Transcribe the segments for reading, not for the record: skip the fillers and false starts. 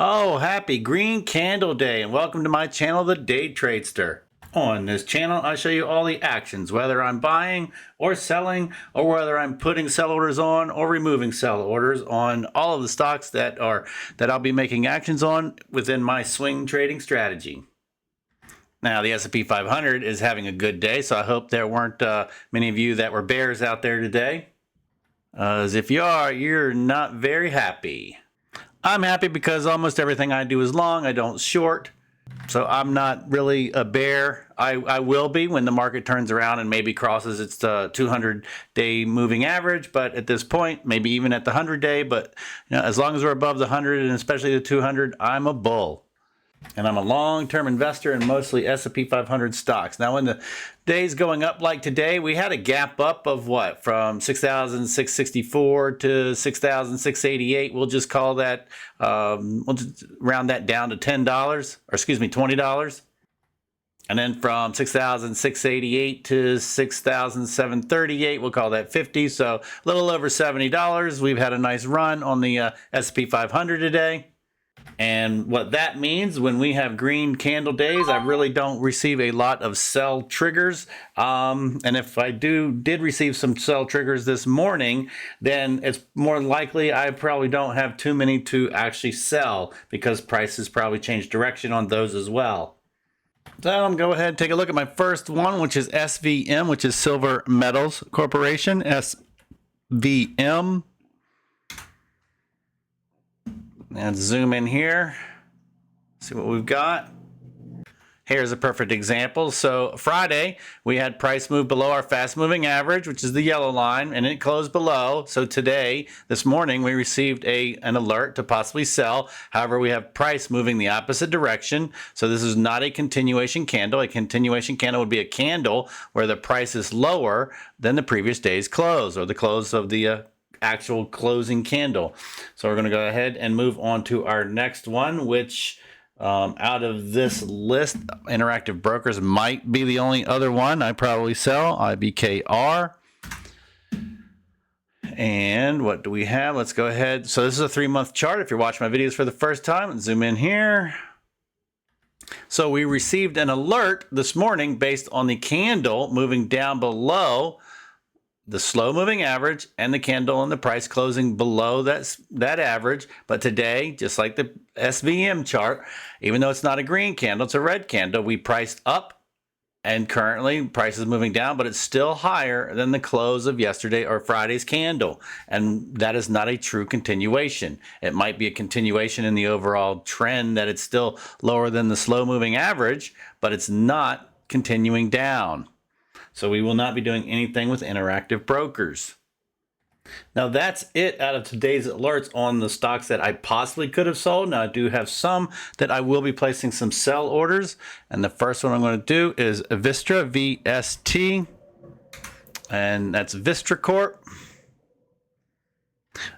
Oh, happy Green Candle Day and welcome to my channel, The Day Tradester. On this channel, I show you all the actions, whether I'm buying or selling, or whether I'm putting sell orders on or removing sell orders on all of the stocks that I'll be making actions on within my swing trading strategy. Now, the S&P 500 is having a good day, so I hope there weren't many of you that were bears out there today. As if you are, you're not very happy. I'm happy because almost everything I do is long. I don't short. So I'm not really a bear. I will be when the market turns around and maybe crosses its 200-day moving average. But at this point, maybe even at the 100-day. But as long as we're above the 100 and especially the 200, I'm a bull. And I'm a long-term investor in mostly S&P 500 stocks. Now, when the day's going up like today, we had a gap up of what? From 6,664 to 6,688. We'll just call that, we'll just round that down to $10, or excuse me, $20. And then from 6,688 to 6,738, we'll call that 50. So a little over $70. We've had a nice run on the S&P 500 today. And what that means when we have green candle days, I really don't receive a lot of sell triggers. And if I did receive some sell triggers this morning, then it's more likely I probably don't have too many to actually sell because prices probably change direction on those as well. So I'm going to go ahead and take a look at my first one, which is SVM, which is Silver Metals Corporation, SVM. And zoom in here, see what we've got. Here's a perfect example. So Friday, we had price move below our fast moving average, which is the yellow line, and it closed below. So today, this morning, we received an alert to possibly sell. However, we have price moving the opposite direction. So this is not a continuation candle. A continuation candle would be a candle where the price is lower than the previous day's close, or the close of the actual closing candle. So we're going to go ahead and move on to our next one, which out of this list, Interactive Brokers might be the only other one I probably sell, IBKR. And what do we have? Let's go ahead. So this is a 3-month chart. If you're watching my videos for the first time, zoom in here. So we received an alert this morning based on the candle moving down below the slow moving average and the candle and the price closing below that average. But today, just like the SVM chart, even though it's not a green candle, it's a red candle, we priced up, and currently price is moving down, but it's still higher than the close of yesterday or Friday's candle. And that is not a true continuation. It might be a continuation in the overall trend that it's still lower than the slow moving average, but it's not continuing down. So we will not be doing anything with Interactive Brokers. Now that's it out of today's alerts on the stocks that I possibly could have sold. Now I do have some that I will be placing some sell orders. And the first one I'm going to do is Vistra, VST. And that's Vistra Corp.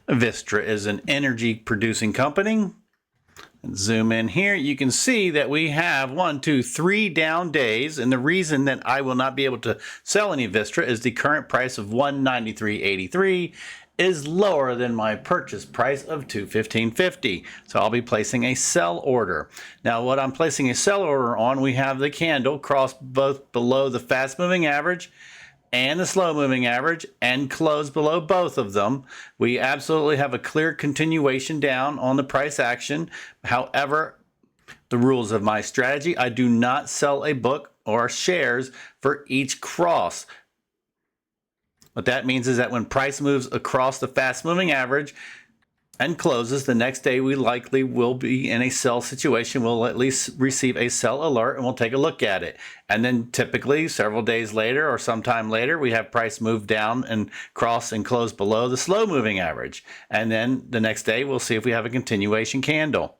Vistra is an energy producing company. And zoom in here, you can see that we have 1, 2, 3 down days, and the reason that I will not be able to sell any Vistra is the current price of $193.83 is lower than my purchase price of $215.50. So I'll be placing a sell order. Now what I'm placing a sell order on, we have the candle cross both below the fast moving average and the slow moving average and close below both of them. We absolutely have a clear continuation down on the price action. However, the rules of my strategy, I do not sell a book or shares for each cross. What that means is that when price moves across the fast moving average and closes, the next day we likely will be in a sell situation. We'll at least receive a sell alert and we'll take a look at it. And then typically several days later or sometime later, we have price move down and cross and close below the slow moving average. And then the next day we'll see if we have a continuation candle.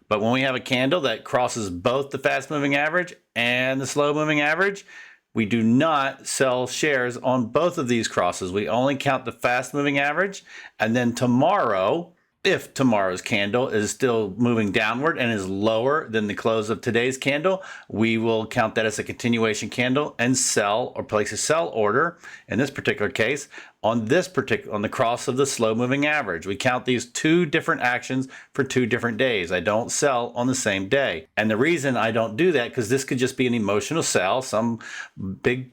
But when we have a candle that crosses both the fast moving average and the slow moving average, we do not sell shares on both of these crosses. We only count the fast moving average. And then tomorrow, if tomorrow's candle is still moving downward and is lower than the close of today's candle, we will count that as a continuation candle and sell or place a sell order, in this particular case, on the cross of the slow moving average. We count these two different actions for 2 different days. I don't sell on the same day. And the reason I don't do that, because this could just be an emotional sell. Some big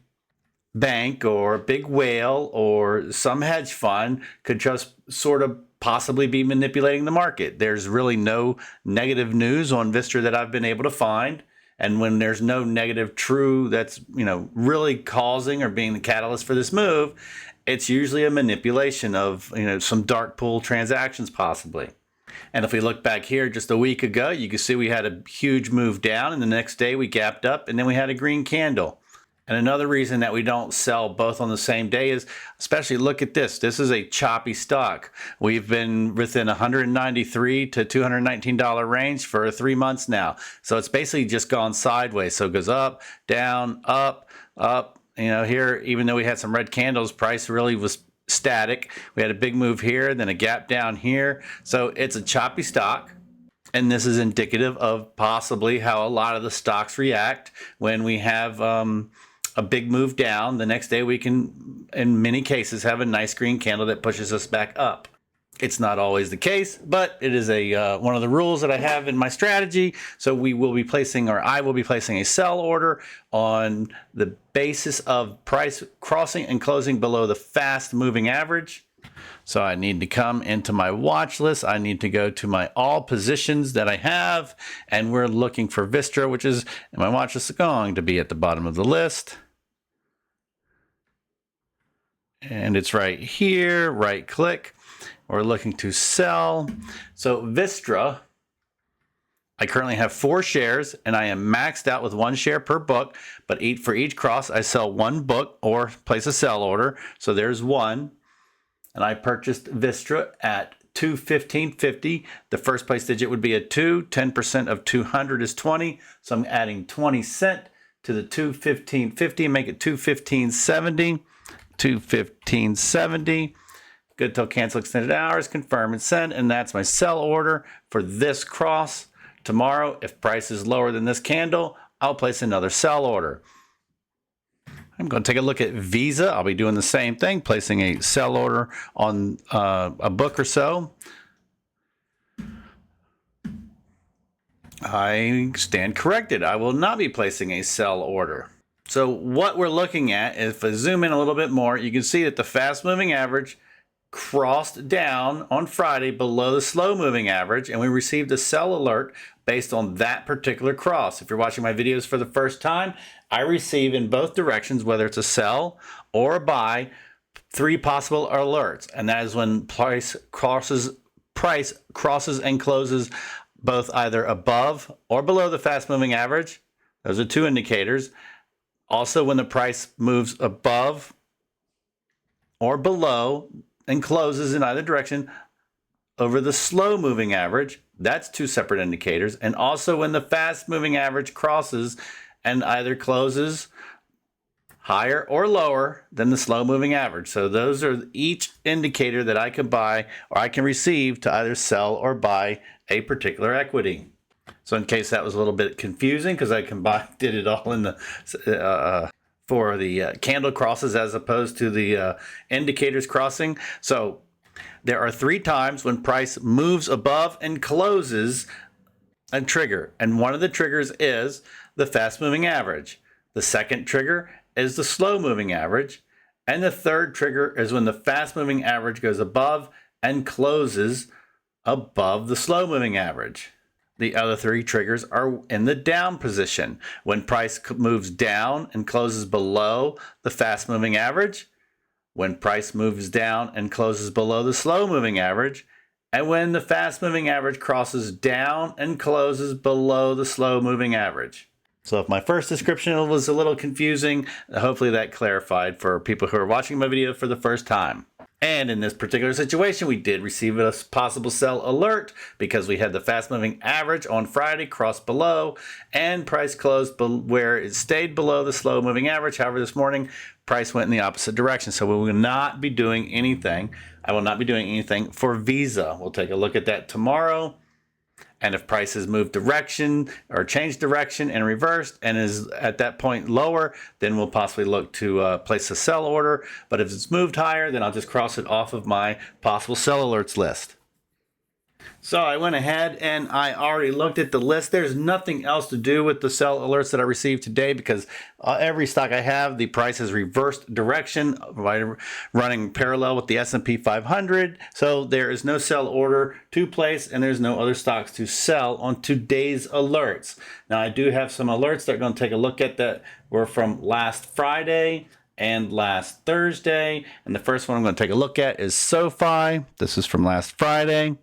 bank or big whale or some hedge fund could just sort of possibly be manipulating the market. There's really no negative news on Vistra that I've been able to find. And when there's no negative true that's, really causing or being the catalyst for this move, it's usually a manipulation of, some dark pool transactions possibly. And if we look back here just a week ago, you can see we had a huge move down, and the next day we gapped up, and then we had a green candle. And another reason that we don't sell both on the same day is, especially look at this. This is a choppy stock. We've been within $193 to $219 range for 3 months now. So it's basically just gone sideways. So it goes up, down, up, up. Here, even though we had some red candles, price really was static. We had a big move here, then a gap down here. So it's a choppy stock. And this is indicative of possibly how a lot of the stocks react when we have a big move down. The next day we can, in many cases, have a nice green candle that pushes us back up. It's not always the case, but it is one of the rules that I have in my strategy. So I will be placing a sell order on the basis of price crossing and closing below the fast moving average. So I need to come into my watch list. I need to go to my all positions that I have, and we're looking for Vistra, which is in my watch list, going to be at the bottom of the list. And it's right here, right click. We're looking to sell. So Vistra, I currently have 4 shares, and I am maxed out with 1 share per book, but for each cross, I sell 1 book or place a sell order. So there's 1. And I purchased Vistra at $215.50. The first place digit would be a 2. 10% of 200 is 20. So I'm adding 20 cents to the $215.50, make it $215.70. $215.70. Good till cancel extended hours, confirm and send, and that's my sell order for this cross. Tomorrow, if price is lower than this candle, I'll place another sell order. I'm going to take a look at Visa. I'll be doing the same thing, placing a sell order on a book or so. I stand corrected. I will not be placing a sell order. So what we're looking at, if I zoom in a little bit more, you can see that the fast moving average crossed down on Friday below the slow moving average, and we received a sell alert based on that particular cross. If you're watching my videos for the first time, I receive in both directions, whether it's a sell or a buy, 3 possible alerts, and that is when price crosses and closes both either above or below the fast moving average. Those are 2 indicators. Also, when the price moves above or below and closes in either direction over the slow moving average, that's 2 separate indicators. And also when the fast moving average crosses and either closes higher or lower than the slow moving average. So those are each indicator that I can buy or I can receive to either sell or buy a particular equity. So in case that was a little bit confusing, because I did it all in the for the candle crosses as opposed to the indicators crossing. So there are 3 times when price moves above and closes a trigger, and one of the triggers is the fast moving average. The second trigger is the slow moving average, and the third trigger is when the fast moving average goes above and closes above the slow moving average. The other 3 triggers are in the down position, when price moves down and closes below the fast moving average, when price moves down and closes below the slow moving average, and when the fast moving average crosses down and closes below the slow moving average. So if my first description was a little confusing, hopefully that clarified for people who are watching my video for the first time. And in this particular situation, we did receive a possible sell alert because we had the fast moving average on Friday cross below and price closed where it stayed below the slow moving average. However, this morning price went in the opposite direction. So we will not be doing anything. I will not be doing anything for Visa. We'll take a look at that tomorrow. And if prices move direction or change direction and reversed and is at that point lower, then we'll possibly look to place a sell order. But if it's moved higher, then I'll just cross it off of my possible sell alerts list. So I went ahead and I already looked at the list. There's nothing else to do with the sell alerts that I received today because every stock I have, the price has reversed direction by running parallel with the S&P 500. So there is no sell order to place and there's no other stocks to sell on today's alerts. Now I do have some alerts that are going to take a look at that were from last Friday and last Thursday. And the first one I'm going to take a look at is SoFi. This is from last Friday.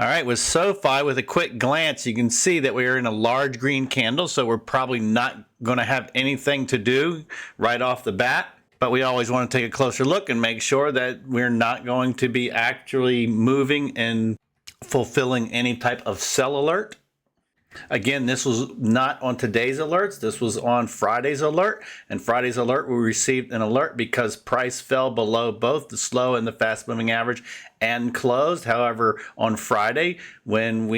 All right, with SoFi, with a quick glance, you can see that we are in a large green candle, so we're probably not going to have anything to do right off the bat. But we always want to take a closer look and make sure that we're not going to be actually moving and fulfilling any type of sell alert. Again, this was not on today's alerts. This was on Friday's alert. And Friday's alert, we received an alert because price fell below both the slow and the fast moving average and closed. However, on Friday, when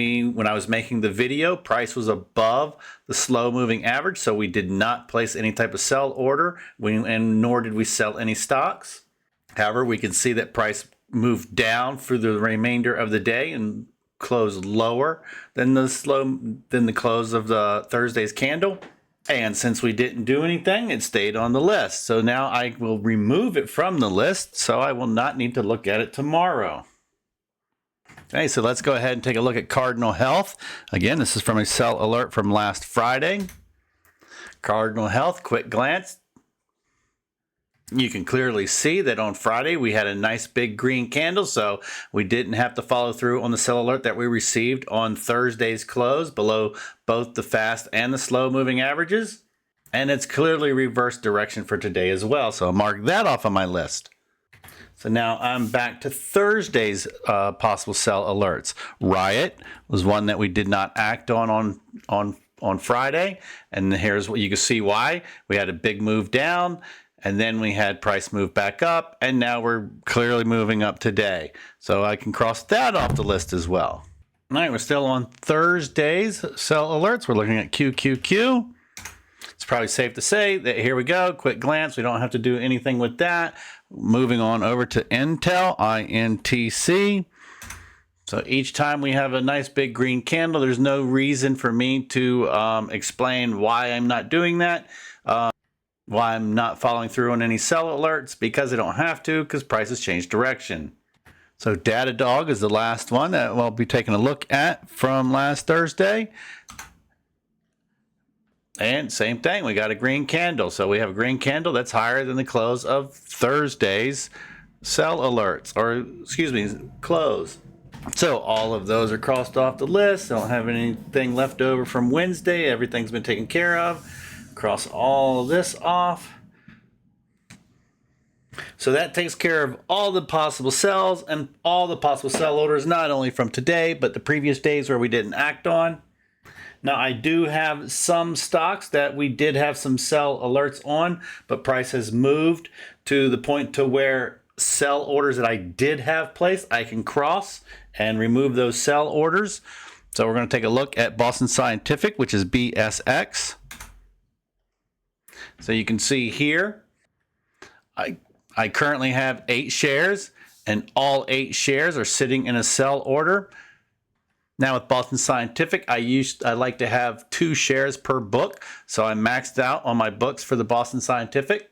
I was making the video, price was above the slow moving average. So we did not place any type of sell order and nor did we sell any stocks. However, we can see that price moved down for the remainder of the day and closed lower than the close of the Thursday's candle. And since we didn't do anything, it stayed on the list. So now I will remove it from the list so I will not need to look at it tomorrow. Okay, so let's go ahead and take a look at Cardinal Health. Again, this is from a sell alert from last Friday. Cardinal Health, quick glance. You can clearly see that on Friday we had a nice big green candle, so we didn't have to follow through on the sell alert that we received on Thursday's close below both the fast and the slow moving averages. And it's clearly reversed direction for today as well, so I'll mark that off on my list. So now I'm back to Thursday's possible sell alerts. Riot was one that we did not act on Friday, and here's what you can see why. We had a big move down. And then we had price move back up, and now we're clearly moving up today. So I can cross that off the list as well. All right, we're still on Thursday's sell alerts. We're looking at QQQ. It's probably safe to say that here we go, quick glance. We don't have to do anything with that. Moving on over to Intel, INTC. So each time we have a nice big green candle, there's no reason for me to explain why I'm not doing that. Why I'm not following through on any sell alerts, because I don't have to, because prices change direction. So Datadog is the last one that we'll be taking a look at from last Thursday. And same thing, we got a green candle. So we have a green candle that's higher than the close of Thursday's sell alerts, or excuse me, close. So all of those are crossed off the list. I don't have anything left over from Wednesday. Everything's been taken care of. Cross all of this off. So that takes care of all the possible sells and all the possible sell orders, not only from today, but the previous days where we didn't act on. Now I do have some stocks that we did have some sell alerts on, but price has moved to the point to where sell orders that I did have placed, I can cross and remove those sell orders. So we're going to take a look at Boston Scientific, which is BSX. So you can see here, I currently have 8 shares, and all 8 shares are sitting in a sell order. Now with Boston Scientific, I like to have 2 shares per book, so I'm maxed out on my books for the Boston Scientific.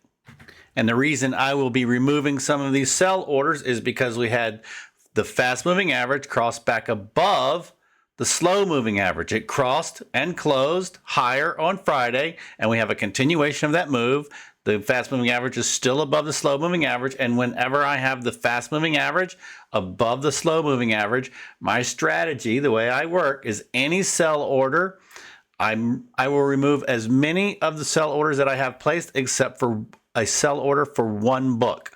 And the reason I will be removing some of these sell orders is because we had the fast moving average cross back above the slow moving average. It crossed and closed higher on Friday, and we have a continuation of that move. The fast moving average is still above the slow moving average, and whenever I have the fast moving average above the slow moving average, my strategy, the way I work, is any sell order, I will remove as many of the sell orders that I have placed except for a sell order for 1 book.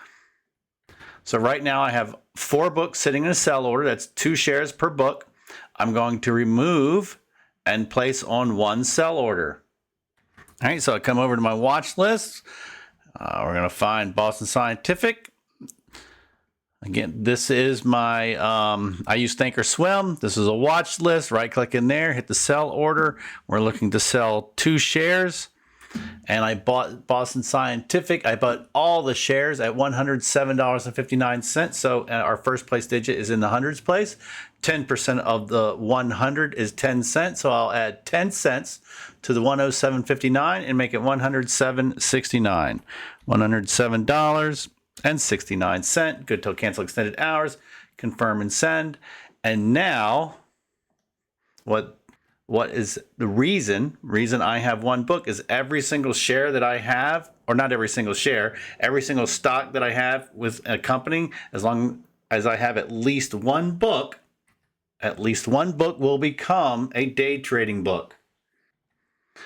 So right now I have 4 books sitting in a sell order. That's 2 shares per book. I'm going to remove and place on 1 sell order. All right, so I come over to my watch list. We're going to find Boston Scientific. Again, this is my, I use Thinkorswim. This is a watch list. Right click in there, hit the sell order. We're looking to sell 2 shares. And I bought Boston Scientific. I bought all the shares at $107.59. So our first place digit is in the hundreds place. 10% of the 100 is 10 cents. So I'll add 10 cents to the 107.59 and make it $107.69. $107.69. Good till cancel extended hours. Confirm and send. And now what is the reason I have one book is every single share that I have, or not every single share, every single stock that I have with a company, as long as I have at least one book will become a day trading book.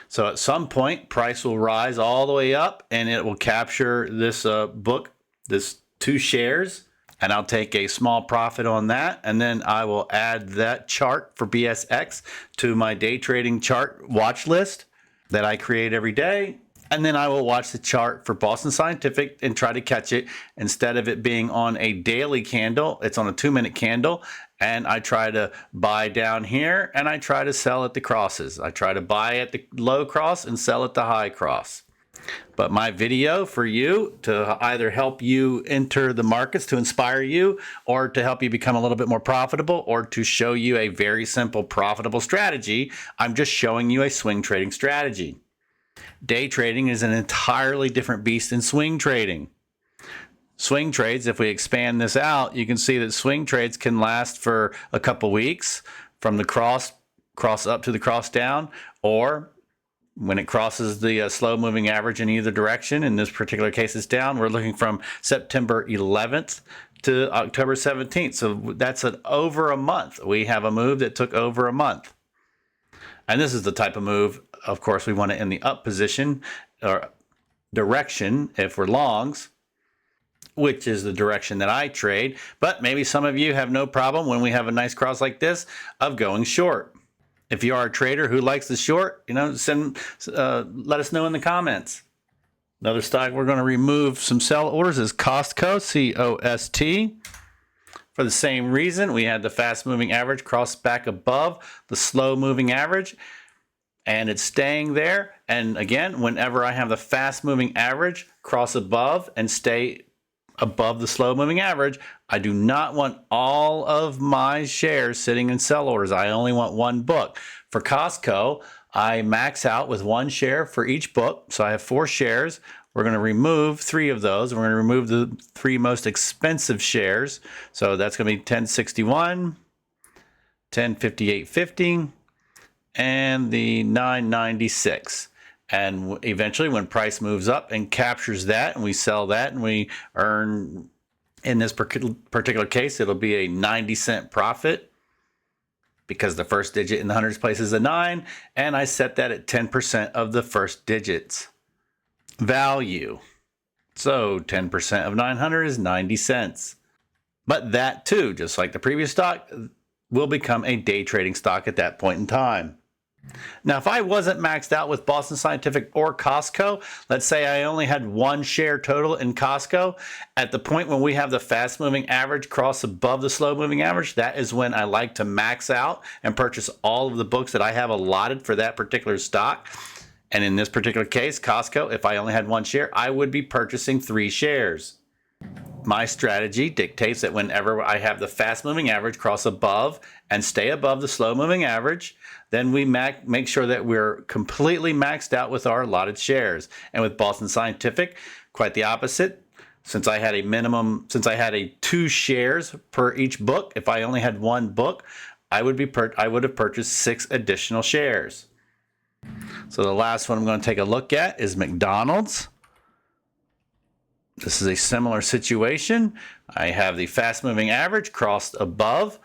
So at some point, price will rise all the way up and it will capture this book, this 2 shares. And I'll take a small profit on that, and then I will add that chart for BSX to my day trading chart watch list that I create every day. And then I will watch the chart for Boston Scientific and try to catch it. Instead of it being on a daily candle, it's on a 2-minute candle. And I try to buy down here and I try to sell at the crosses. I try to buy at the low cross and sell at the high cross. But my video for you to either help you enter the markets, to inspire you, or to help you become a little bit more profitable, or to show you a very simple profitable strategy, I'm just showing you a swing trading strategy. Day trading is an entirely different beast than swing trading. Swing trades, if we expand this out, you can see that swing trades can last for a couple weeks from the cross up to the cross down, or when it crosses the slow moving average in either direction. In this particular case, it's down. We're looking from September 11th to October 17th. So that's over a month. We have a move that took over a month. And this is the type of move, of course, we want it in the up position or direction if we're longs, which is the direction that I trade. But maybe some of you have no problem when we have a nice cross like this of going short. If you are a trader who likes the short, let us know in the comments. Another stock we're going to remove some sell orders is Costco, C-O-S-T. For the same reason, we had the fast moving average cross back above the slow moving average, and it's staying there. And again, whenever I have the fast moving average cross above and stay above the slow moving average, I do not want all of my shares sitting in sell orders. I only want one book. For Costco, I max out with 1 share for each book. So I have 4 shares. We're going to remove 3 of those. We're going to remove the 3 most expensive shares. So that's going to be 1061, 1058.50, and the 996. And eventually when price moves up and captures that and we sell that and we earn, in this particular case, it'll be a 90-cent profit because the first digit in the hundreds place is a 9, and I set that at 10% of the first digit's value. So 10% of 900 is 90 cents. But that too, just like the previous stock, will become a day trading stock at that point in time. Now, if I wasn't maxed out with Boston Scientific or Costco, let's say I only had 1 share total in Costco, at the point when we have the fast moving average cross above the slow moving average, that is when I like to max out and purchase all of the books that I have allotted for that particular stock. And in this particular case, Costco, if I only had 1 share, I would be purchasing 3 shares. My strategy dictates that whenever I have the fast moving average cross above and stay above the slow moving average, then we make sure that we're completely maxed out with our allotted shares. And with Boston Scientific, quite the opposite. Since I had a 2 shares per each book, if I only had 1 book, I would have purchased 6 additional shares. So the last one I'm going to take a look at is McDonald's. This is a similar situation. I have the fast moving average crossed above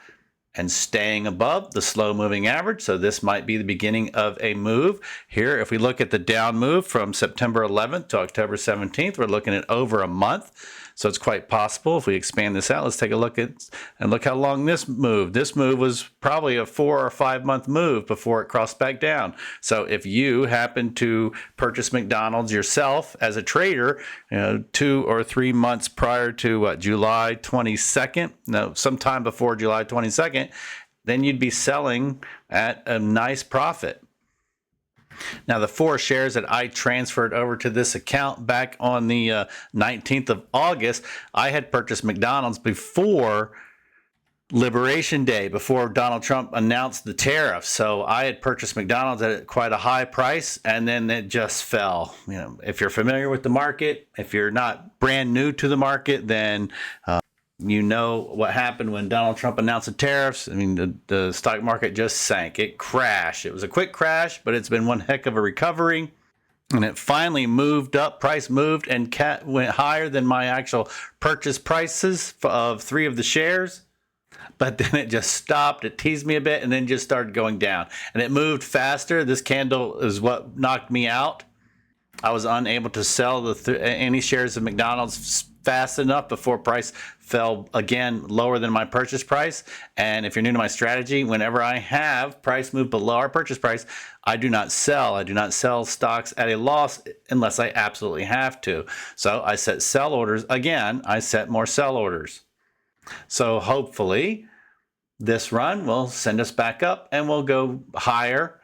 and staying above the slow moving average. So this might be the beginning of a move. Here, if we look at the down move from September 11th to October 17th, we're looking at over a month. So it's quite possible if we expand this out. Let's take a look at and look how long this moved. This move was probably a 4 or 5 month move before it crossed back down. So if you happen to purchase McDonald's yourself as a trader, 2 or 3 months prior to July 22nd, no, sometime before July 22nd, then you'd be selling at a nice profit. Now, the 4 shares that I transferred over to this account back on the 19th of August, I had purchased McDonald's before Liberation Day, before Donald Trump announced the tariffs. So I had purchased McDonald's at quite a high price, and then it just fell. If you're familiar with the market, if you're not brand new to the market, then you know what happened when Donald Trump announced the tariffs. I mean, the stock market just sank. It crashed. It was a quick crash, but it's been one heck of a recovery. And it finally moved up. Price moved and went higher than my actual purchase prices of 3 of the shares. But then it just stopped. It teased me a bit and then just started going down. And it moved faster. This candle is what knocked me out. I was unable to sell any shares of McDonald's fast enough before price fell again lower than my purchase price. And if you're new to my strategy, whenever I have price move below our purchase price, I do not sell. I do not sell stocks at a loss unless I absolutely have to. So I set sell orders. Again, I set more sell orders. So hopefully this run will send us back up and we'll go higher.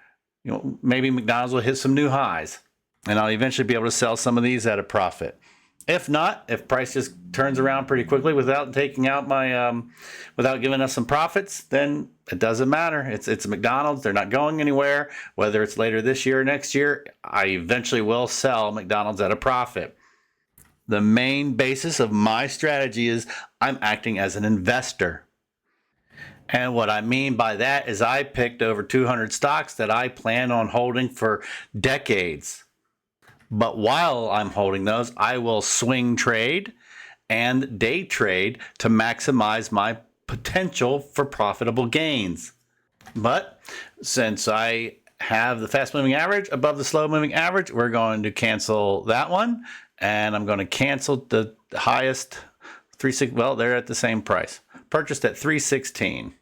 Maybe McDonald's will hit some new highs and I'll eventually be able to sell some of these at a profit. If not, if price just turns around pretty quickly without taking out my, without giving us some profits, then it doesn't matter. It's a McDonald's. They're not going anywhere. Whether it's later this year or next year, I eventually will sell McDonald's at a profit. The main basis of my strategy is I'm acting as an investor. And what I mean by that is I picked over 200 stocks that I plan on holding for decades. But while I'm holding those, I will swing trade and day trade to maximize my potential for profitable gains. But since I have the fast moving average above the slow moving average, we're going to cancel that one. And I'm going to cancel the highest 316. Well, they're at the same price. Purchased at 316.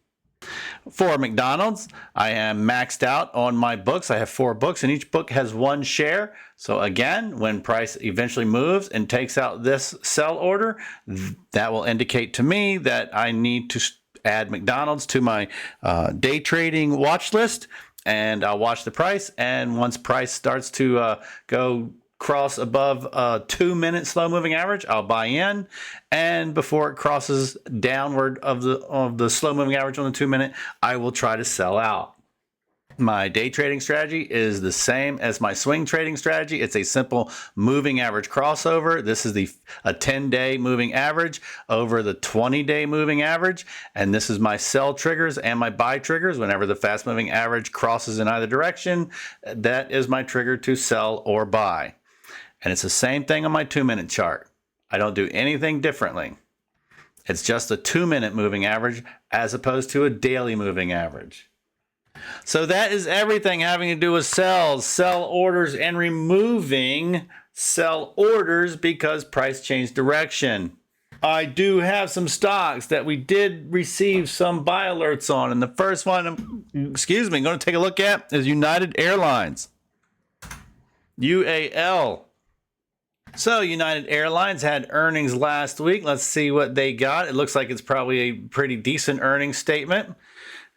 For McDonald's, I am maxed out on my books. I have 4 books and each book has 1 share. So again, when price eventually moves and takes out this sell order, that will indicate to me that I need to add McDonald's to my day trading watch list, and I'll watch the price. And once price starts to go cross above a 2-minute slow moving average, I'll buy in, and before it crosses downward of the slow moving average on the 2-minute, I will try to sell out. My day trading strategy is the same as my swing trading strategy. It's a simple moving average crossover. This is a 10-day moving average over the 20-day moving average, and this is my sell triggers and my buy triggers. Whenever the fast moving average crosses in either direction, that is my trigger to sell or buy. And it's the same thing on my 2-minute chart. I don't do anything differently. It's just a 2-minute moving average as opposed to a daily moving average. So that is everything having to do with sells, sell orders, and removing sell orders because price changed direction. I do have some stocks that we did receive some buy alerts on. And the first one, I'm going to take a look at is United Airlines. UAL. So United Airlines had earnings last week. Let's see what they got. It looks like it's probably a pretty decent earnings statement.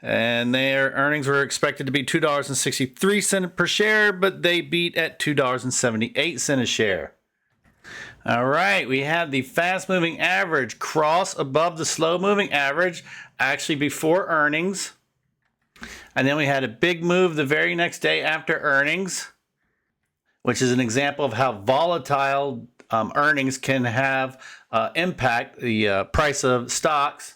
And their earnings were expected to be $2.63 per share, but they beat at $2.78 a share. All right, we had the fast-moving average cross above the slow-moving average actually before earnings. And then we had a big move the very next day after earnings, which is an example of how volatile earnings can have impact the price of stocks.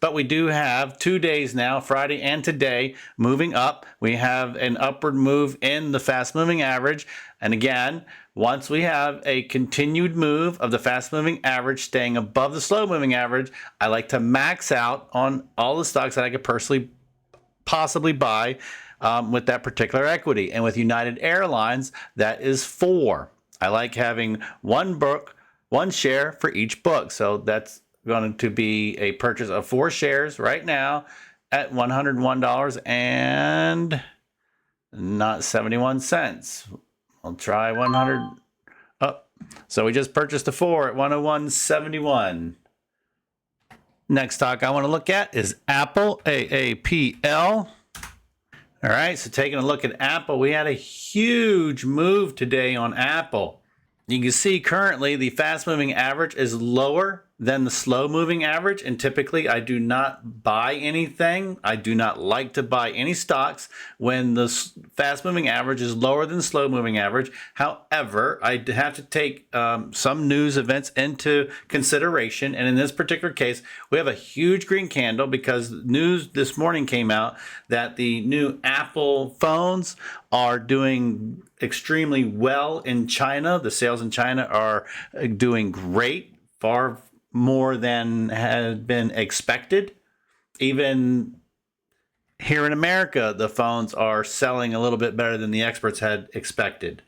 But we do have 2 days now, Friday and today, moving up. We have an upward move in the fast-moving average. And again, once we have a continued move of the fast-moving average staying above the slow-moving average, I like to max out on all the stocks that I could personally possibly buy with that particular equity. And with United Airlines, that is 4. I like having 1 book 1 share for each book. So that's going to be a purchase of 4 shares right now at $101 and not 71 cents. I'll try 100. Oh, so we just purchased the 4 at 101.71. Next stock I want to look at is Apple, AAPL. All right, so taking a look at Apple, we had a huge move today on Apple. You can see currently the fast moving average is lower than the slow moving average, and typically I do not buy anything. I do not like to buy any stocks when the fast moving average is lower than the slow moving average. However, I have to take some news events into consideration, and in this particular case we have a huge green candle because news this morning came out that the new Apple phones are doing extremely well in China. The sales in China are doing great, far more than had been expected. Even here in America, the phones are selling a little bit better than the experts had expected.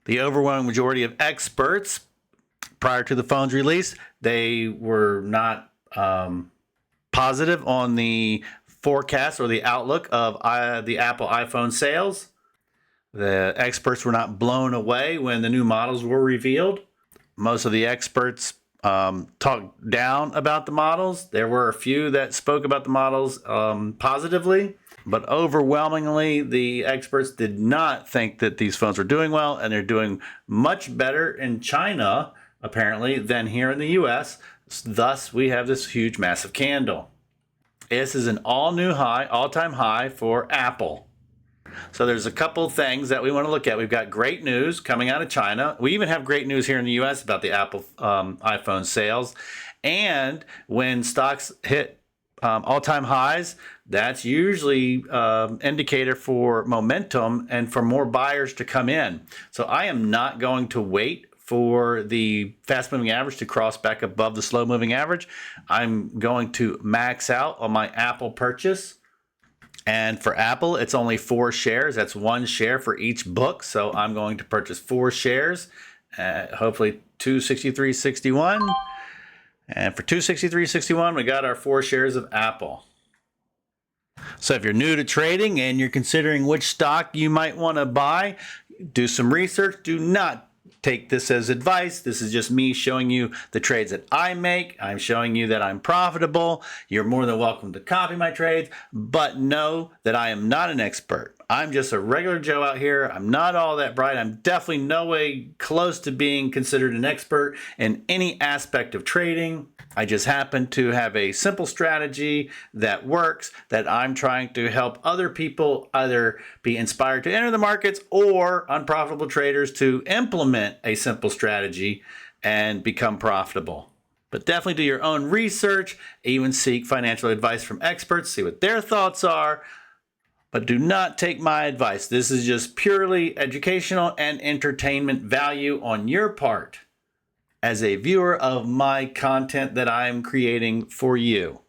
The overwhelming majority of experts, prior to the phone's release, they were not positive on the forecast or the outlook of the Apple iPhone sales. The experts were not blown away when the new models were revealed. Most of the experts talked down about the models. There were a few that spoke about the models positively, but overwhelmingly the experts did not think that these phones were doing well, and they're doing much better in China apparently than here in the US. Thus, we have this huge massive candle. This is an all-new high, all-time high for Apple. So there's a couple things that we want to look at. We've got great news coming out of China. We even have great news here in the US about the Apple iPhone sales. And when stocks hit all-time highs, that's usually indicator for momentum and for more buyers to come in. So I am not going to wait for the fast-moving average to cross back above the slow-moving average. I'm going to max out on my Apple purchase. And for Apple, it's only 4 shares. That's 1 share for each book. So I'm going to purchase 4 shares, hopefully 263.61. And for 263.61, we got our 4 shares of Apple. So if you're new to trading and you're considering which stock you might want to buy, do some research. Do not take this as advice. This is just me showing you the trades that I make. I'm showing you that I'm profitable. You're more than welcome to copy my trades, but know that I am not an expert. I'm just a regular Joe out here. I'm not all that bright. I'm definitely no way close to being considered an expert in any aspect of trading. I just happen to have a simple strategy that works, that I'm trying to help other people either be inspired to enter the markets or unprofitable traders to implement a simple strategy and become profitable. But definitely do your own research, even seek financial advice from experts, see what their thoughts are. But do not take my advice. This is just purely educational and entertainment value on your part as a viewer of my content that I'm creating for you.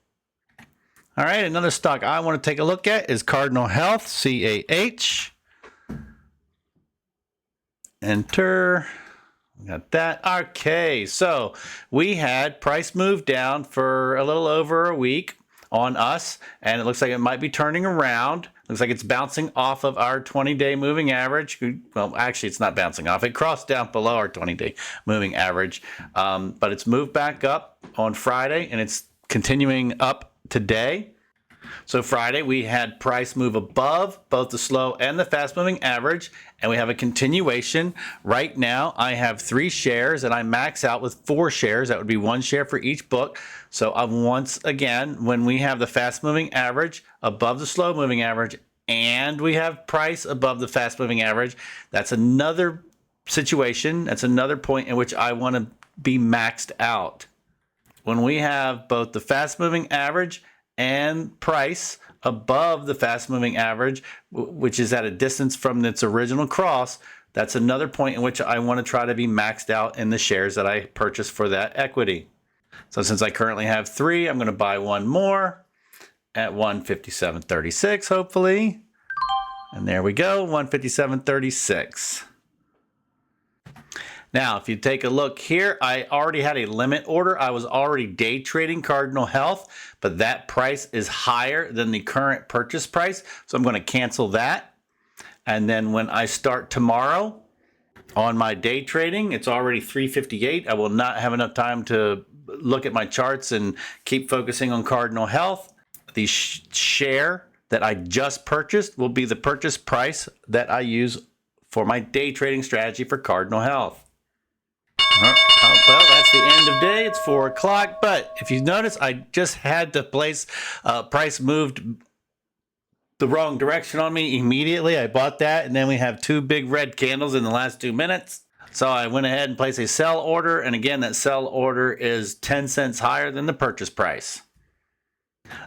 All right, another stock I want to take a look at is Cardinal Health, CAH. Enter. Got that. Okay, so we had price move down for a little over a week on us, and it looks like it might be turning around. Looks like it's bouncing off of our 20-day moving average. Well, actually, it's not bouncing off. It crossed down below our 20-day moving average, but it's moved back up on Friday, and it's continuing up today. So Friday, we had price move above both the slow and the fast-moving average, and we have a continuation. Right now, I have 3 shares, and I max out with 4 shares. That would be 1 share for each book. So once again, when we have the fast-moving average above the slow-moving average, and we have price above the fast-moving average, that's another situation. That's another point in which I want to be maxed out. When we have both the fast-moving average and price above the fast-moving average, which is at a distance from its original cross, that's another point in which I want to try to be maxed out in the shares that I purchased for that equity. So since I currently have 3, I'm going to buy 1 more at 157.36, hopefully. And there we go, 157.36. Now, if you take a look here, I already had a limit order. I was already day trading Cardinal Health, but that price is higher than the current purchase price. So I'm going to cancel that. And then when I start tomorrow on my day trading, it's already 3:58. I will not have enough time to look at my charts and keep focusing on Cardinal Health. The share that I just purchased will be the purchase price that I use for my day trading strategy for Cardinal Health. Well, that's the end of day. It's 4 o'clock. But if you notice, I just had to place price moved the wrong direction on me immediately. I bought that, and then we have 2 big red candles in the last 2 minutes. So I went ahead and placed a sell order. And again, that sell order is 10 cents higher than the purchase price.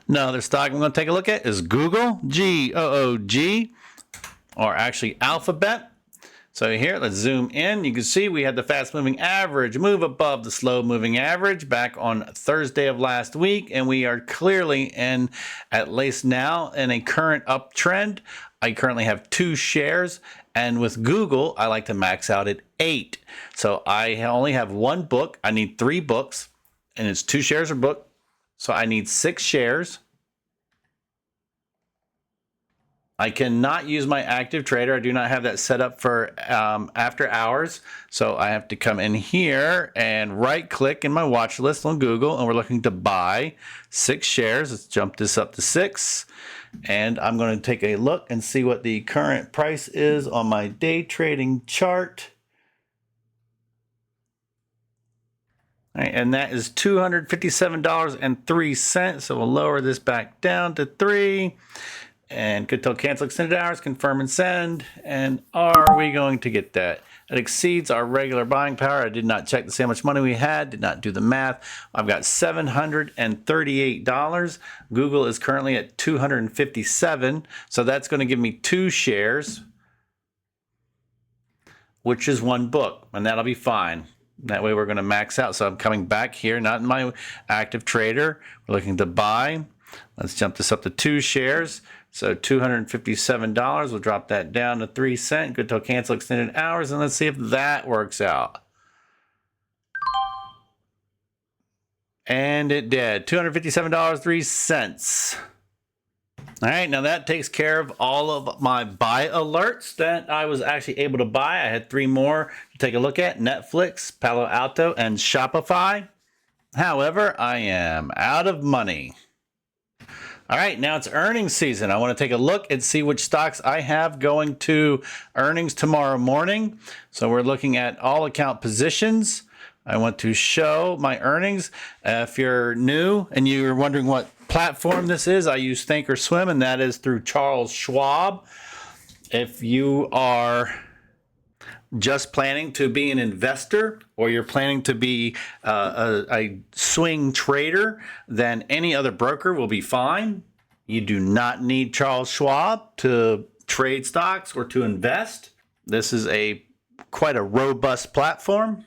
Another stock I'm going to take a look at is Google, G-O-O-G, or actually Alphabet. So here, let's zoom in. You can see we had the fast moving average move above the slow moving average back on Thursday of last week. And we are clearly in, at least now, in a current uptrend. I currently have 2 shares. And with Google, I like to max out at 8. So I only have 1 book. I need 3 books, and it's 2 shares a book. So I need 6 shares. I cannot use my active trader. I do not have that set up for after hours. So I have to come in here and right click in my watch list on Google, and we're looking to buy 6 shares. Let's jump this up to 6. And I'm going to take a look and see what the current price is on my day trading chart. All right, and that is $257.03. So we'll lower this back down to 3. And could tell cancel extended hours, confirm and send. And are we going to get that? It exceeds our regular buying power. I did not check to see how much money we had, did not do the math. I've got $738. Google is currently at $257. So that's going to give me 2 shares, which is 1 book, and that'll be fine. That way we're going to max out. So I'm coming back here, not in my active trader. We're looking to buy. Let's jump this up to 2 shares. So $257, we'll drop that down to 3 cents. Good till cancel extended hours, and let's see if that works out. And it did, $257, 3 cents. All right, now that takes care of all of my buy alerts that I was actually able to buy. I had 3 more to take a look at: Netflix, Palo Alto, and Shopify. However, I am out of money. All right, now it's earnings season. I want to take a look and see which stocks I have going to earnings tomorrow morning. So we're looking at all account positions. I want to show my earnings. If you're new and you're wondering what platform this is, I use Thinkorswim, and that is through Charles Schwab. If you are just planning to be an investor, or you're planning to be a swing trader, then any other broker will be fine. You do not need Charles Schwab to trade stocks or to invest. This is quite a robust platform.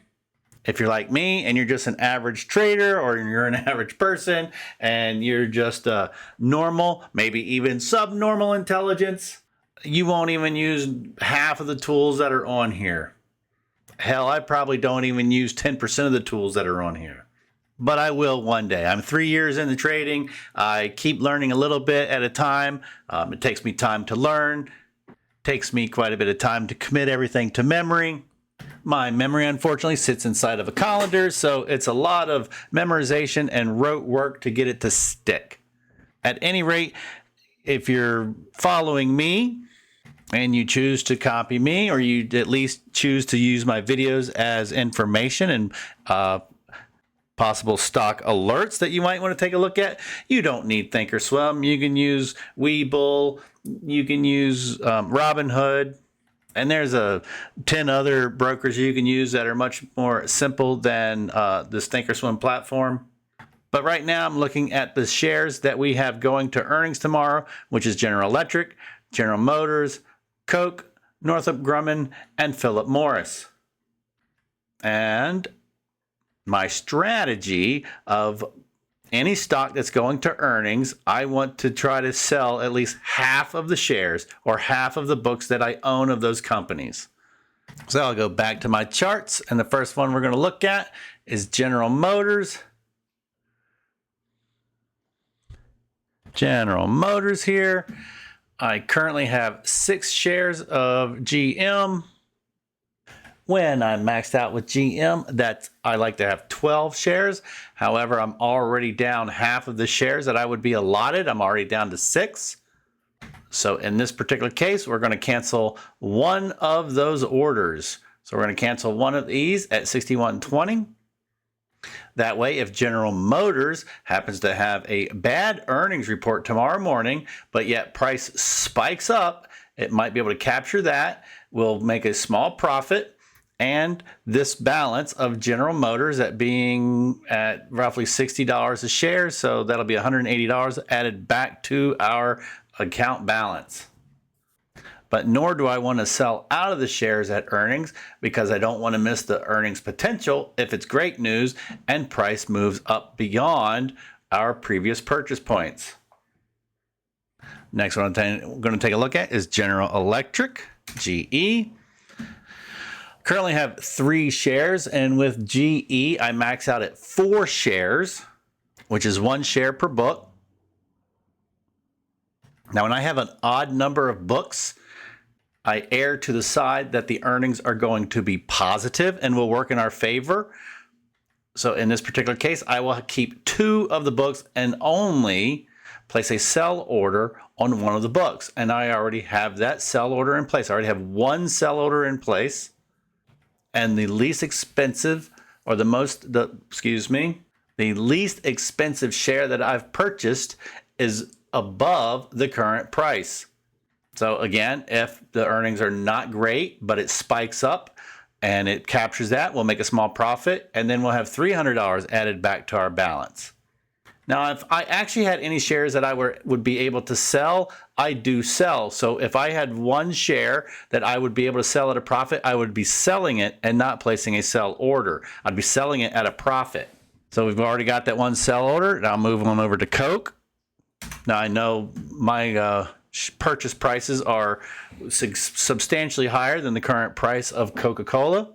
If you're like me and you're just an average trader, or you're an average person and you're just normal, maybe even subnormal intelligence, you won't even use half of the tools that are on here. Hell, I probably don't even use 10% of the tools that are on here. But I will one day. I'm 3 years into trading. I keep learning a little bit at a time. It takes me time to learn. It takes me quite a bit of time to commit everything to memory. My memory, unfortunately, sits inside of a colander, so it's a lot of memorization and rote work to get it to stick. At any rate, if you're following me, and you choose to copy me, or you at least choose to use my videos as information and possible stock alerts that you might want to take a look at, you don't need Thinkorswim. You can use Webull, you can use Robinhood, and there's 10 other brokers you can use that are much more simple than this Thinkorswim platform. But right now I'm looking at the shares that we have going to earnings tomorrow, which is General Electric, General Motors, Coke, Northrop Grumman, and Philip Morris. And my strategy of any stock that's going to earnings, I want to try to sell at least half of the shares or half of the books that I own of those companies. So I'll go back to my charts, and the first one we're going to look at is General Motors. General Motors here. I currently have 6 shares of GM. When I'm maxed out with GM, I like to have 12 shares. However, I'm already down half of the shares that I would be allotted. I'm already down to 6. So in this particular case, we're going to cancel one of those orders. So we're going to cancel one of these at 61.20. That way, if General Motors happens to have a bad earnings report tomorrow morning, but yet price spikes up, it might be able to capture that. We'll make a small profit. And this balance of General Motors at being at roughly $60 a share, so that'll be $180 added back to our account balance. But nor do I want to sell out of the shares at earnings, because I don't want to miss the earnings potential if it's great news and price moves up beyond our previous purchase points. Next one I'm going to take a look at is General Electric, GE. Currently have 3 shares, and with GE, I max out at 4 shares, which is 1 share per book. Now, when I have an odd number of books, I err to the side that the earnings are going to be positive and will work in our favor. So in this particular case, I will keep 2 of the books and only place a sell order on one of the books. And I already have that sell order in place. I already have 1 sell order in place. And the least expensive, or the least expensive share that I've purchased is above the current price. So again, if the earnings are not great, but it spikes up and it captures that, we'll make a small profit, and then we'll have $300 added back to our balance. Now, if I actually had any shares that I would be able to sell, I do sell. So if I had 1 share that I would be able to sell at a profit, I would be selling it and not placing a sell order. I'd be selling it at a profit. So we've already got that 1 sell order. Now I'll move on over to Coke. Now I know my purchase prices are substantially higher than the current price of Coca-Cola.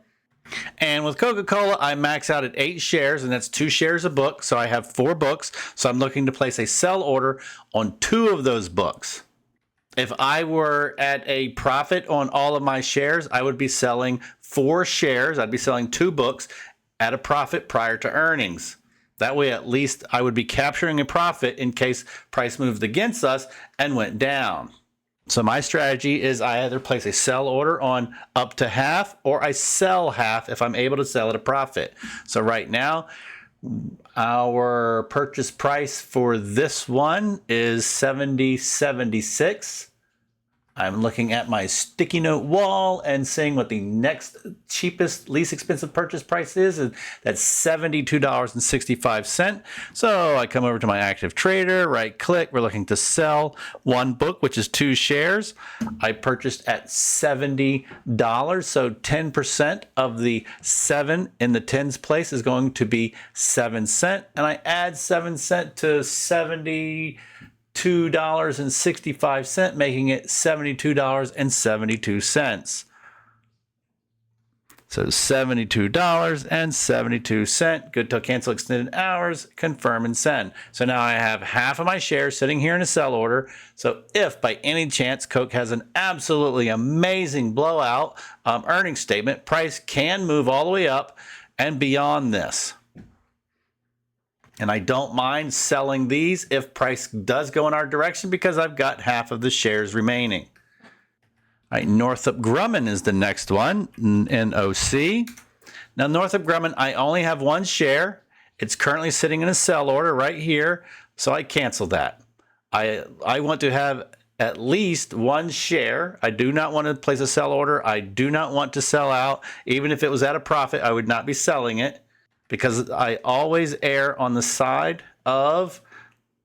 And with Coca-Cola, I max out at 8 shares, and that's 2 shares a book. So I have 4 books. So I'm looking to place a sell order on 2 of those books. If I were at a profit on all of my shares, I would be selling 4 shares. I'd be selling 2 books at a profit prior to earnings. That way, at least I would be capturing a profit in case price moved against us and went down. So my strategy is I either place a sell order on up to half, or I sell half if I'm able to sell at a profit. So right now, our purchase price for this one is $70.76. I'm looking at my sticky note wall and seeing what the next cheapest, least expensive purchase price is. And that's $72.65. So I come over to my active trader, right click. We're looking to sell 1 book, which is 2 shares. I purchased at $70. So 10% of the 7 in the tens place is going to be 7 cents. And I add 7 cents to $72.65, making it $72.72. So $72.72. Good till cancel extended hours, confirm and send. So now I have half of my shares sitting here in a sell order. So if by any chance Coke has an absolutely amazing blowout earnings statement, price can move all the way up and beyond this. And I don't mind selling these if price does go in our direction, because I've got half of the shares remaining. All right, Northrop Grumman is the next one, NOC. Now, Northrop Grumman, I only have 1 share. It's currently sitting in a sell order right here, so I cancel that. I want to have at least 1 share. I do not want to place a sell order. I do not want to sell out. Even if it was at a profit, I would not be selling it, because I always err on the side of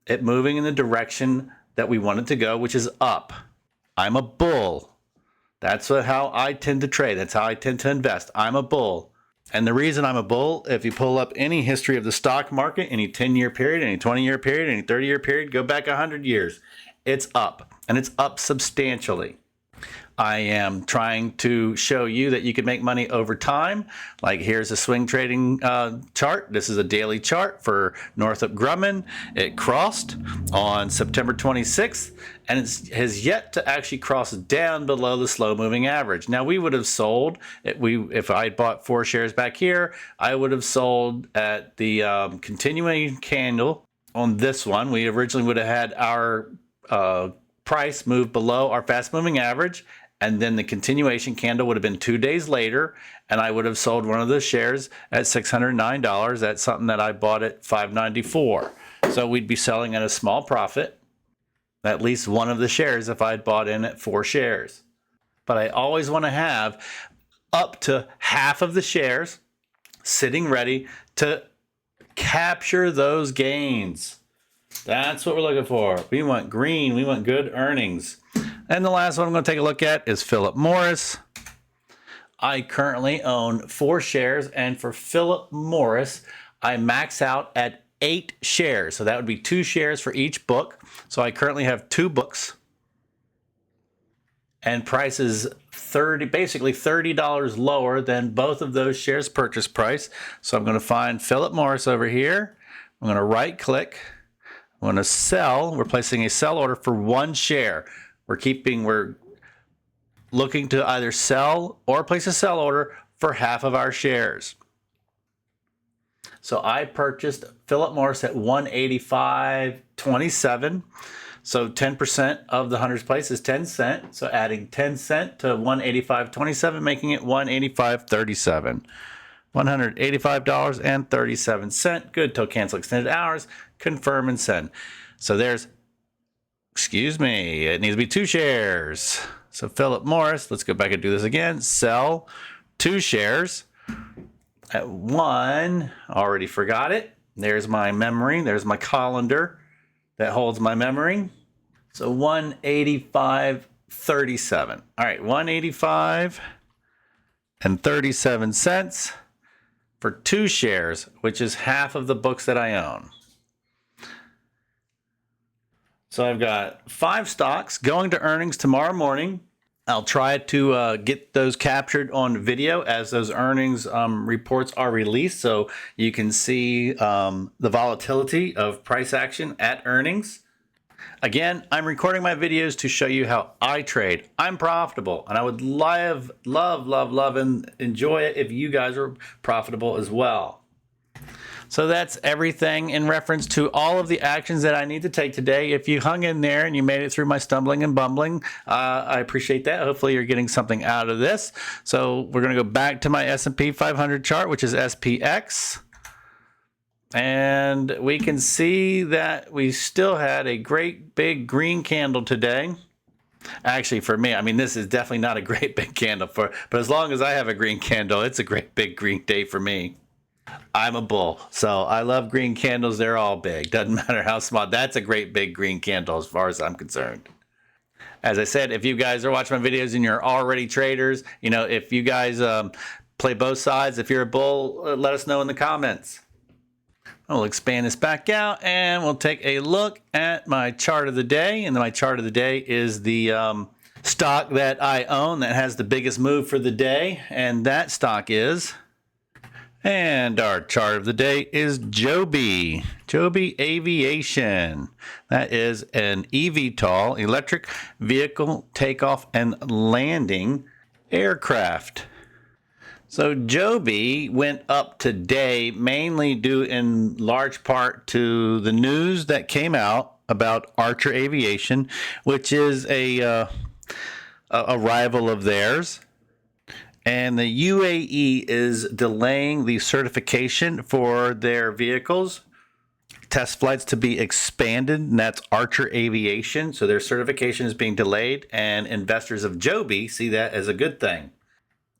it moving in the direction that we want it to go, which is up. I'm a bull. That's how I tend to trade. That's how I tend to invest. I'm a bull. And the reason I'm a bull, if you pull up any history of the stock market, any 10-year period, any 20-year period, any 30-year period, go back 100 years, it's up. And it's up substantially. I am trying to show you that you can make money over time. Like here's a swing trading chart. This is a daily chart for Northrop Grumman. It crossed on September 26th and it has yet to actually cross down below the slow moving average. Now we would have sold, if I had bought 4 shares back here, I would have sold at the continuing candle on this one. We originally would have had our price move below our fast moving average, and then the continuation candle would have been 2 days later, and I would have sold one of the shares at $609. That's something that I bought at $594. So we'd be selling at a small profit, at least one of the shares if I'd bought in at 4 shares. But I always want to have up to half of the shares sitting ready to capture those gains. That's what we're looking for. We want green. We want good earnings. And the last one I'm going to take a look at is Philip Morris. I currently own 4 shares, and for Philip Morris, I max out at 8 shares. So that would be 2 shares for each book. So I currently have 2 books. And price is basically $30 lower than both of those shares purchase price. So I'm going to find Philip Morris over here. I'm going to right click. I'm going to sell. We're placing a sell order for 1 share. We're looking to either sell or place a sell order for half of our shares. So I purchased Philip Morris at $185.27. So 10% of the 100's place is 10 cents. So adding 10 cents to $185.27, making it $185.37. $185.37. Good till cancel extended hours. Confirm and send. So there's, excuse me, it needs to be 2 shares. So Philip Morris, let's go back and do this again. Sell 2 shares at 1. Already forgot it. There's my memory. There's my colander that holds my memory. So 185.37. All right, 185.37 cents for 2 shares, which is half of the books that I own. So I've got 5 stocks going to earnings tomorrow morning. I'll try to get those captured on video as those earnings reports are released, so you can see the volatility of price action at earnings. Again, I'm recording my videos to show you how I trade. I'm profitable, and I would love, and enjoy it if you guys are profitable as well. So that's everything in reference to all of the actions that I need to take today. If you hung in there and you made it through my stumbling and bumbling, I appreciate that. Hopefully you're getting something out of this. So we're going to go back to my S&P 500 chart, which is SPX. And we can see that we still had a great big green candle today. Actually, for me, I mean, this is definitely not a great big candle, but as long as I have a green candle, it's a great big green day for me. I'm a bull, so I love green candles. They're all big. Doesn't matter how small. That's a great big green candle as far as I'm concerned. As I said, if you guys are watching my videos and you're already traders, if you guys play both sides, if you're a bull, let us know in the comments. We'll expand this back out and we'll take a look at my chart of the day. And my chart of the day is the stock that I own that has the biggest move for the day. And that stock is... And our chart of the day is Joby Aviation. That is an eVTOL, electric vehicle takeoff and landing aircraft. So Joby went up today mainly due in large part to the news that came out about Archer Aviation, which is a rival of theirs. And the UAE is delaying the certification for their vehicles, test flights to be expanded, and that's Archer Aviation. So their certification is being delayed, and investors of Joby see that as a good thing.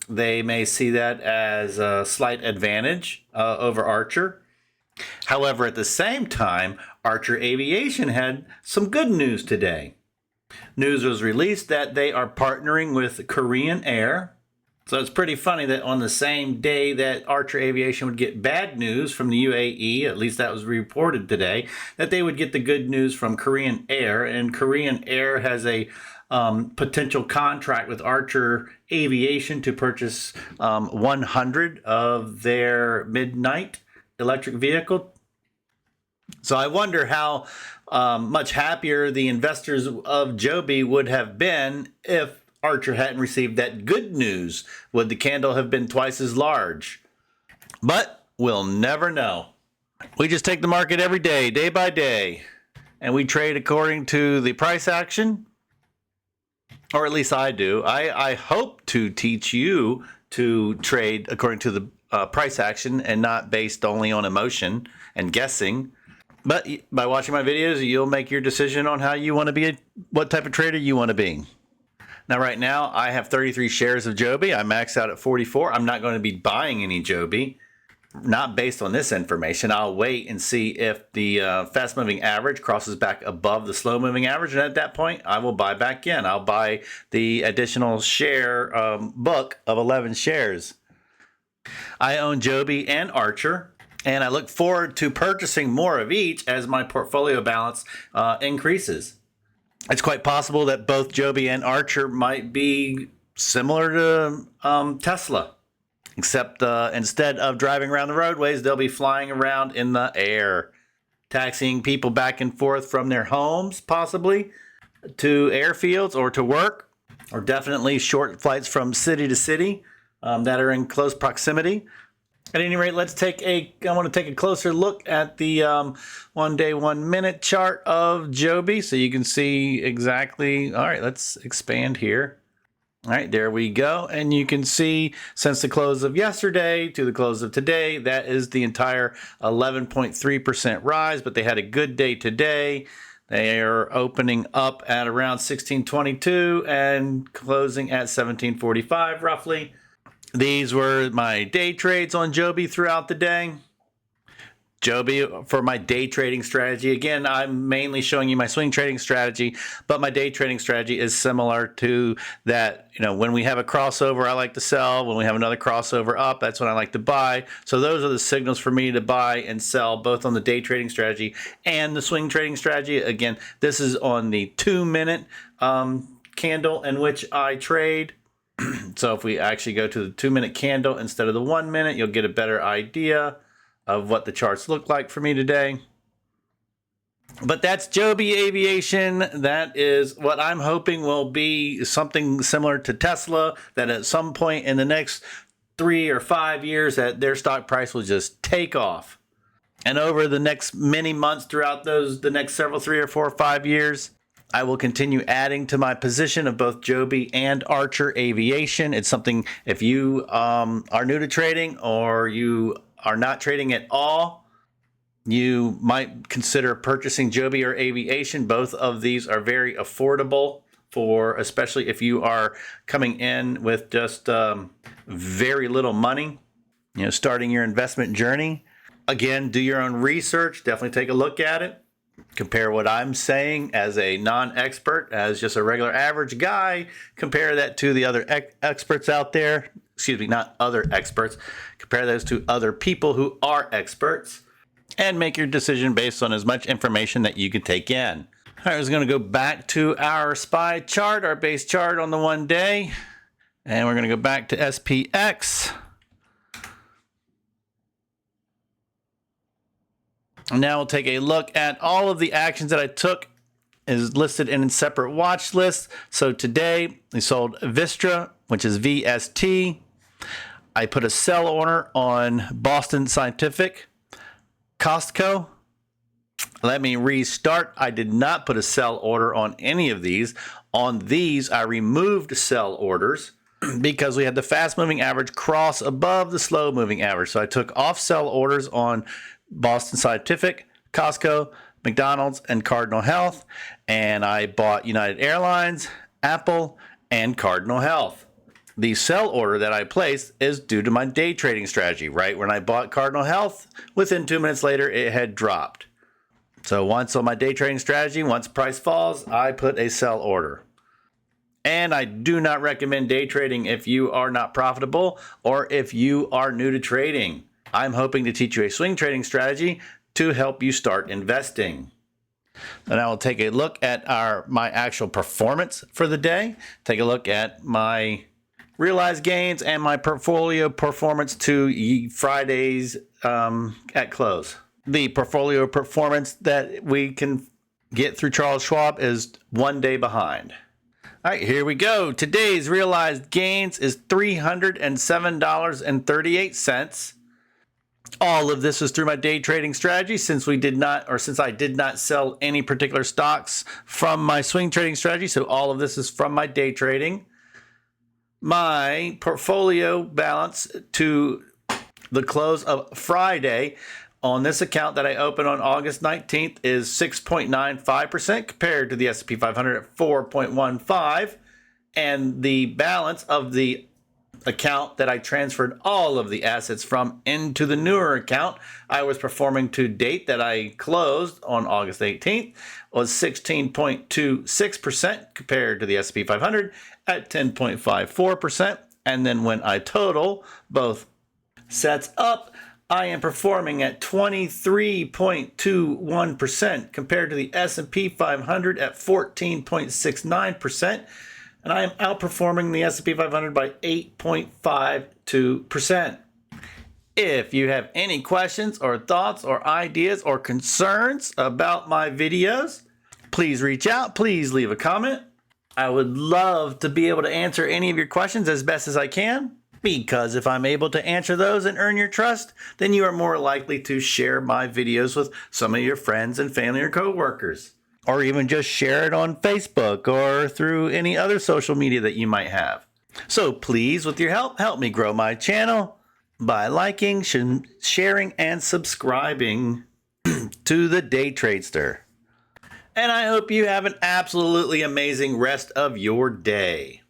They may see that as a slight advantage over Archer. However, at the same time, Archer Aviation had some good news today. News was released that they are partnering with Korean Air So it's pretty funny that on the same day that Archer Aviation would get bad news from the UAE, at least that was reported today, that they would get the good news from Korean Air. And Korean Air has a potential contract with Archer Aviation to purchase 100 of their Midnight electric vehicle. So I wonder how much happier the investors of Joby would have been if Archer hadn't received that good news. Would the candle have been twice as large? But we'll never know. We just take the market every day, day by day, and we trade according to the price action, or at least I do. I hope to teach you to trade according to the price action and not based only on emotion and guessing. But by watching my videos, you'll make your decision on how you want to be, what type of trader you want to be. Now, right now, I have 33 shares of Joby. I maxed out at 44. I'm not going to be buying any Joby, not based on this information. I'll wait and see if the fast-moving average crosses back above the slow-moving average, and at that point, I will buy back in. I'll buy the additional share book of 11 shares. I own Joby and Archer, and I look forward to purchasing more of each as my portfolio balance increases. It's quite possible that both Joby and Archer might be similar to Tesla, except instead of driving around the roadways, they'll be flying around in the air, taxiing people back and forth from their homes, possibly, to airfields or to work, or definitely short flights from city to city that are in close proximity. At any rate, I want to take a closer look at the 1 day, 1 minute chart of Joby so you can see exactly. All right, let's expand here. All right, there we go. And you can see since the close of yesterday to the close of today, that is the entire 11.3% rise, but they had a good day today. They are opening up at around 1622 and closing at 1745 roughly. These were my day trades on Joby throughout the day. Joby for my day trading strategy. Again, I'm mainly showing you my swing trading strategy, but my day trading strategy is similar to that. You know, when we have a crossover, I like to sell. When we have another crossover up, that's when I like to buy. So those are the signals for me to buy and sell, both on the day trading strategy and the swing trading strategy. Again, this is on the 2 minute candle in which I trade. So if we actually go to the 2 minute candle instead of the 1 minute, you'll get a better idea of what the charts look like for me today. But that's Joby Aviation. That is what I'm hoping will be something similar to Tesla, that at some point in the next 3 or 5 years that their stock price will just take off. And over the next many months throughout the next several 3 or 4 or 5 years, I will continue adding to my position of both Joby and Archer Aviation. It's something, if you are new to trading or you are not trading at all, you might consider purchasing Joby or Aviation. Both of these are very affordable for, especially if you are coming in with just very little money, you know, starting your investment journey. Again, do your own research. Definitely take a look at it. Compare what I'm saying as a non-expert, as just a regular average guy. Compare that to the other experts out there. Excuse me, not other experts. Compare those to other people who are experts and make your decision based on as much information that you can take in. All right, I was going to go back to our SPY chart, our base chart on the 1 day. And we're going to go back to SPX. Now we'll take a look at all of the actions that I took is listed in separate watch lists. So today we sold Vistra, which is VST. I put a sell order on Boston Scientific, Costco. Let me restart. I did not put a sell order on any of these. On these, I removed sell orders because we had the fast moving average cross above the slow moving average. So I took off sell orders on Boston Scientific, Costco, McDonald's, and Cardinal Health. And I bought United Airlines, Apple, and Cardinal Health. The sell order that I placed is due to my day trading strategy. Right when I bought Cardinal Health, within 2 minutes later, it had dropped. So once on my day trading strategy, once price falls, I put a sell order. And I do not recommend day trading if you are not profitable or if you are new to trading. I'm hoping to teach you a swing trading strategy to help you start investing. And I will take a look at my actual performance for the day. Take a look at my realized gains and my portfolio performance to Friday's at close. The portfolio performance that we can get through Charles Schwab is 1 day behind. All right, here we go. Today's realized gains is $307.38. All of this is through my day trading strategy since I did not sell any particular stocks from my swing trading strategy. So all of this is from my day trading. My portfolio balance to the close of Friday on this account that I opened on August 19th is 6.95% compared to the S&P 500 at 4.15%. And the balance of the account that I transferred all of the assets from into the newer account I was performing to date that I closed on August 18th was 16.26% compared to the S&P 500 at 10.54%. And then when I total both sets up, I am performing at 23.21% compared to the S&P 500 at 14.69%. And I am outperforming the S&P 500 by 8.52%. If you have any questions or thoughts or ideas or concerns about my videos, please reach out. Please leave a comment. I would love to be able to answer any of your questions as best as I can, because if I'm able to answer those and earn your trust, then you are more likely to share my videos with some of your friends and family or coworkers. Or even just share it on Facebook or through any other social media that you might have. So please, with your help me grow my channel by liking, sharing, and subscribing to the Day Tradester. And I hope you have an absolutely amazing rest of your day.